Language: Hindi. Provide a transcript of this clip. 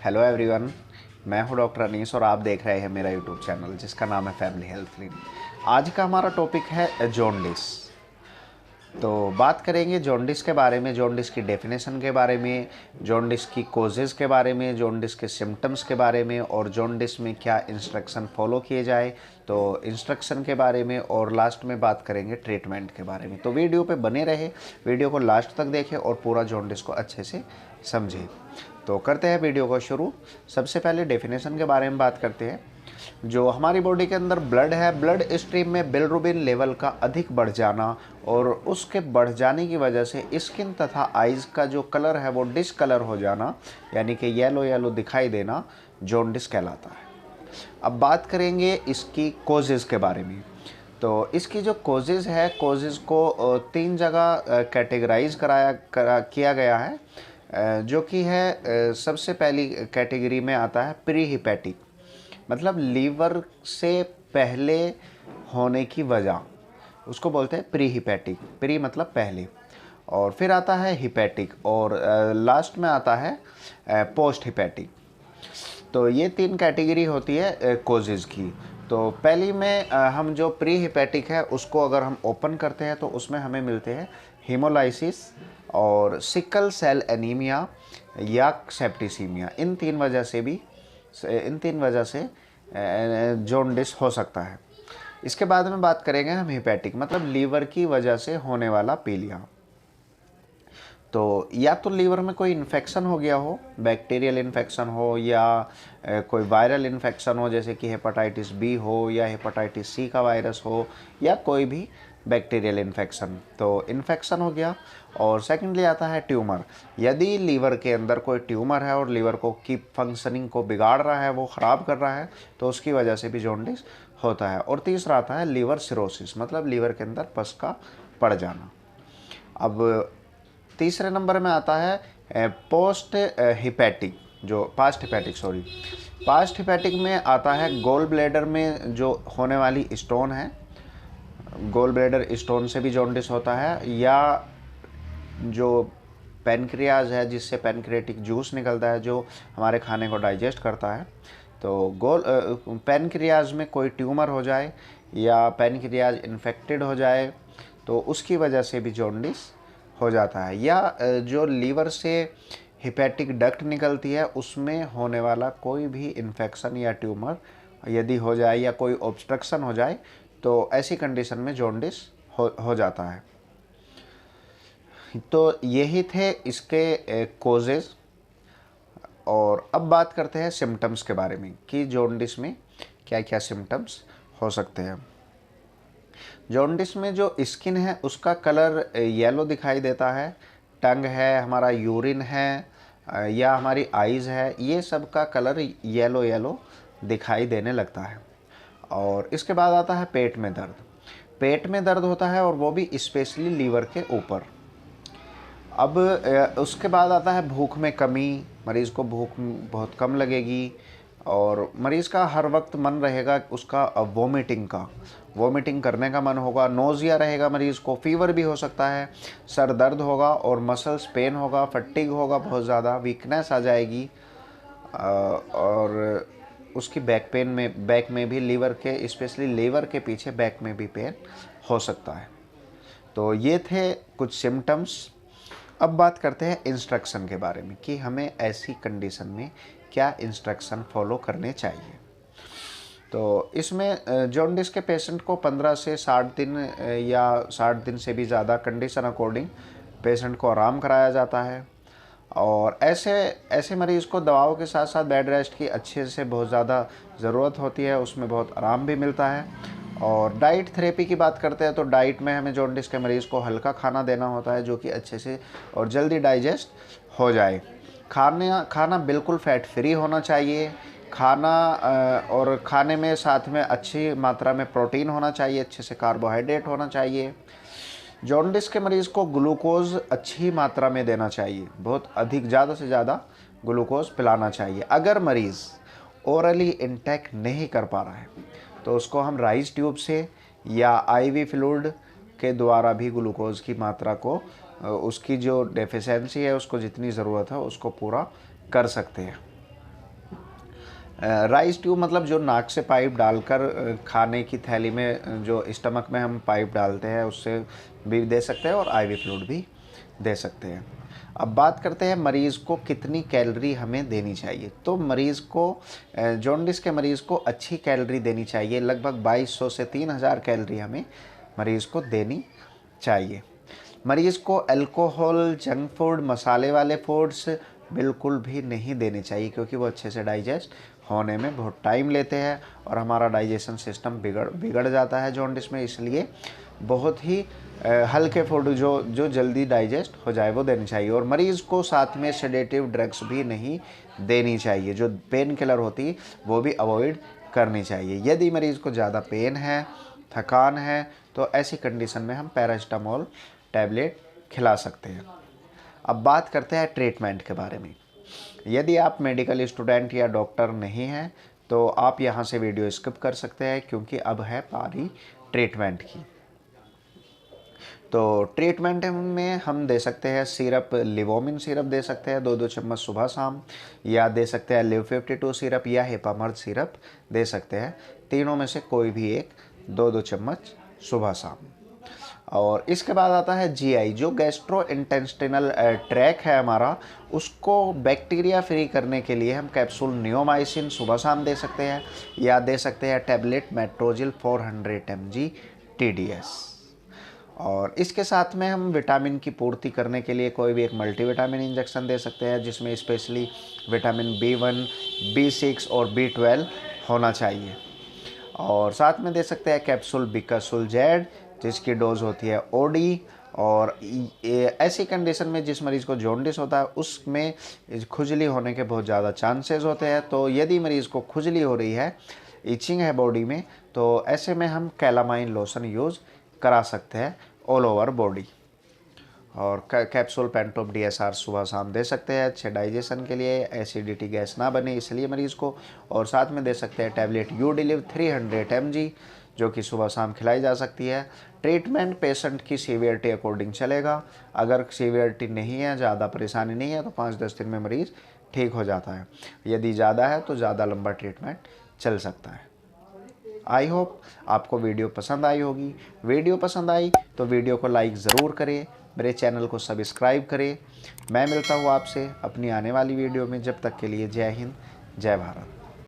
हेलो एवरीवन, मैं हूं डॉक्टर अनीस और आप देख रहे हैं मेरा यूट्यूब चैनल जिसका नाम है फैमिली हेल्थ क्लिनिक। आज का हमारा टॉपिक है जॉन्डिस। तो बात करेंगे जॉन्डिस के बारे में, जॉन्डिस की डेफिनेशन के बारे में, जॉन्डिस की कोजेज़ के बारे में, जॉन्डिस के सिम्टम्स के बारे में और जॉन्डिस में क्या इंस्ट्रक्शन फॉलो किए जाए तो इंस्ट्रक्शन के बारे में, और लास्ट में बात करेंगे ट्रीटमेंट के बारे में। तो वीडियो पे बने रहे, वीडियो को लास्ट तक देखें और पूरा जॉन्डिस को अच्छे से समझें। तो करते हैं वीडियो को शुरू। सबसे पहले डेफिनेशन के बारे में बात करते हैं। जो हमारी बॉडी के अंदर ब्लड है, ब्लड स्ट्रीम में बिलिरुबिन लेवल का अधिक बढ़ जाना और उसके बढ़ जाने की वजह से स्किन तथा आइज़ का जो कलर है वो डिसकलर हो जाना, यानी कि येलो येलो दिखाई देना, जॉन्डिस कहलाता है। अब बात करेंगे इसकी कोजेज़ के बारे में। तो इसकी जो कोजेज़ है, कोजेज़ को तीन जगह कैटेगराइज किया गया है, जो कि है सबसे पहली कैटेगरी में आता है प्री हिपैटिक, मतलब लीवर से पहले होने की वजह, उसको बोलते हैं प्री हिपैटिक। प्री मतलब पहले, और फिर आता है हिपैटिक, और लास्ट में आता है पोस्ट हिपैटिक। तो ये तीन कैटेगरी होती है कोजेज़ की। तो पहली में हम जो प्री हिपैटिक है उसको अगर हम ओपन करते हैं तो उसमें हमें मिलते हैं हीमोलाइसिस और सिकल सेल एनीमिया या सेप्टिसीमिया। इन तीन वजह से जॉन्डिस हो सकता है। इसके बाद में बात करेंगे हम हिपैटिक, मतलब लीवर की वजह से होने वाला पीलिया। तो या तो लीवर में कोई इन्फेक्शन हो गया हो, बैक्टीरियल इन्फेक्शन हो या कोई वायरल इन्फेक्शन हो, जैसे कि हेपेटाइटिस बी हो या हेपेटाइटिस सी का वायरस हो या कोई भी बैक्टीरियल इन्फेक्शन, तो इन्फेक्शन हो गया। और सेकेंडली आता है ट्यूमर। यदि लीवर के अंदर कोई ट्यूमर है और लीवर को की फंक्शनिंग को बिगाड़ रहा है, वो ख़राब कर रहा है, तो उसकी वजह से भी जॉन्डिस होता है। और तीसरा आता है लीवर सिरोसिस, मतलब लीवर के अंदर पस का पड़ जाना। अब तीसरे नंबर में आता है पोस्ट हिपैटिक, जो पास्ट हिपैटिक में आता है गोल ब्लैडर में जो होने वाली स्टोन है। गोल ब्लैडर स्टोन से भी जॉन्डिस होता है, या जो पैनक्रियाज है जिससे पैनक्रियाटिक जूस निकलता है जो हमारे खाने को डाइजेस्ट करता है। तो पैनक्रियाज में कोई ट्यूमर हो जाए या पैनक्रियाज इन्फेक्टेड हो जाए तो उसकी वजह से भी जॉन्डिस हो जाता है। या जो लीवर से हिपैटिक डक्ट निकलती है उसमें होने वाला कोई भी इन्फेक्शन या ट्यूमर यदि हो जाए या कोई ऑब्स्ट्रक्शन हो जाए तो ऐसी कंडीशन में जॉन्डिस हो जाता है। तो यही थे इसके कोजेज़। और अब बात करते हैं सिम्टम्स के बारे में कि जॉन्डिस में क्या क्या सिम्टम्स हो सकते हैं। जॉन्डिस में जो स्किन है उसका कलर येलो दिखाई देता है, टंग है, हमारा यूरिन है या हमारी आइज़ है, ये सब का कलर येलो येलो दिखाई देने लगता है। और इसके बाद आता है पेट में दर्द। पेट में दर्द होता है और वो भी स्पेशली लीवर के ऊपर। अब उसके बाद आता है भूख में कमी, मरीज़ को भूख बहुत कम लगेगी और मरीज़ का हर वक्त मन रहेगा उसका वोमिटिंग करने का मन होगा, नोज़िया रहेगा मरीज़ को, फीवर भी हो सकता है, सर दर्द होगा और मसल्स पेन होगा, फटीग होगा, बहुत ज़्यादा वीकनेस आ जाएगी। और उसकी बैक में भी लीवर के, स्पेशली लीवर के पीछे बैक में भी पेन हो सकता है। तो ये थे कुछ सिम्टम्स। अब बात करते हैं इंस्ट्रक्शन के बारे में कि हमें ऐसी कंडीशन में क्या इंस्ट्रक्शन फॉलो करने चाहिए। तो इसमें जॉन्डिस के पेशेंट को 15 से 60 दिन या 60 दिन से भी ज़्यादा कंडीशन अकॉर्डिंग पेशेंट को आराम कराया जाता है। और ऐसे मरीज़ को दवाओं के साथ साथ बेड रेस्ट की अच्छे से बहुत ज़्यादा ज़रूरत होती है, उसमें बहुत आराम भी मिलता है। और डाइट थेरेपी की बात करते हैं तो डाइट में हमें जॉन्डिस के मरीज़ को हल्का खाना देना होता है जो कि अच्छे से और जल्दी डाइजेस्ट हो जाए। खाना बिल्कुल फैट फ्री होना चाहिए। और खाने में साथ में अच्छी मात्रा में प्रोटीन होना चाहिए, अच्छे से कार्बोहाइड्रेट होना चाहिए। जॉन्डिस के मरीज़ को ग्लूकोज अच्छी मात्रा में देना चाहिए, बहुत अधिक, ज़्यादा से ज़्यादा ग्लूकोज पिलाना चाहिए। अगर मरीज़ ओरली इंटेक नहीं कर पा रहा है तो उसको हम राइस ट्यूब से या आईवी फ्लूइड के द्वारा भी ग्लूकोज की मात्रा को, उसकी जो डेफिशिएंसी है उसको जितनी ज़रूरत है उसको पूरा कर सकते हैं। राइस ट्यूब मतलब जो नाक से पाइप डालकर खाने की थैली में जो स्टमक में हम पाइप डालते हैं उससे भी दे सकते हैं और आईवी फ्लूइड भी दे सकते हैं। अब बात करते हैं मरीज़ को कितनी कैलोरी हमें देनी चाहिए। तो मरीज़ को जॉन्डिस के मरीज़ को अच्छी कैलोरी देनी चाहिए, लगभग 2200 से 3000 कैलोरी हमें मरीज़ को देनी चाहिए। मरीज़ को अल्कोहल, जंक फूड, मसाले वाले फूड्स बिल्कुल भी नहीं देने चाहिए, क्योंकि वो अच्छे से डाइजेस्ट होने में बहुत टाइम लेते हैं और हमारा डाइजेशन सिस्टम बिगड़ जाता है जॉन्डिस में। इसलिए बहुत ही हल्के फूड जो जल्दी डाइजेस्ट हो जाए वो देनी चाहिए। और मरीज़ को साथ में सेडेटिव ड्रग्स भी नहीं देनी चाहिए, जो पेन किलर होती वो भी अवॉइड करनी चाहिए। यदि मरीज़ को ज़्यादा पेन है, थकान है, तो ऐसी कंडीशन में हम पैरासीटामोल टैबलेट खिला सकते हैं। अब बात करते हैं ट्रीटमेंट के बारे में। यदि आप मेडिकल स्टूडेंट या डॉक्टर नहीं हैं तो आप यहाँ से वीडियो स्किप कर सकते हैं, क्योंकि अब है पारी ट्रीटमेंट की। तो ट्रीटमेंट में हम दे सकते हैं सिरप, लिवोमिन सिरप दे सकते हैं 2-2 चम्मच सुबह शाम, या दे सकते हैं लिव 52 सिरप या हेपामर्ज सिरप दे सकते हैं। तीनों में से कोई भी एक 2-2 चम्मच सुबह शाम। और इसके बाद आता है जीआई, जो गैस्ट्रो इंटेस्टिनल ट्रैक है हमारा, उसको बैक्टीरिया फ्री करने के लिए हम कैप्सूल नियोमाइसिन सुबह शाम दे सकते हैं, या दे सकते हैं टैबलेट मेट्रोजिल 400 mg TDS। और इसके साथ में हम विटामिन की पूर्ति करने के लिए कोई भी एक मल्टीविटामिन इंजेक्शन दे सकते हैं, जिसमें स्पेशली विटामिन B1, B6 और B12 होना चाहिए। और साथ में दे सकते हैं कैप्सूल बिकासुल जेड, जिसकी डोज होती है OD। और ऐसी कंडीशन में जिस मरीज़ को जॉन्डिस होता है उसमें खुजली होने के बहुत ज़्यादा चांसेस होते हैं। तो यदि मरीज़ को खुजली हो रही है, इचिंग है बॉडी में, तो ऐसे में हम कैलामाइन लोशन यूज़ करा सकते हैं ऑल ओवर बॉडी। और कैप्सूल पेंटोप DSR सुबह शाम दे सकते हैं, अच्छे डाइजेशन के लिए, एसिडिटी गैस ना बने इसलिए मरीज़ को। और साथ में दे सकते हैं टैबलेट यूडिलिव 300 mg, जो कि सुबह शाम खिलाई जा सकती है। ट्रीटमेंट पेशेंट की सीवियरिटी अकॉर्डिंग चलेगा। अगर सीवियरिटी नहीं है, ज़्यादा परेशानी नहीं है, तो 5-10 दिन में मरीज़ ठीक हो जाता है। यदि ज़्यादा है तो ज़्यादा लंबा ट्रीटमेंट चल सकता है। आई होप आपको वीडियो पसंद आई होगी। वीडियो पसंद आई तो वीडियो को लाइक ज़रूर करें, मेरे चैनल को सब्सक्राइब करें। मैं मिलता हूँ आपसे अपनी आने वाली वीडियो में। जब तक के लिए जय हिंद, जय भारत।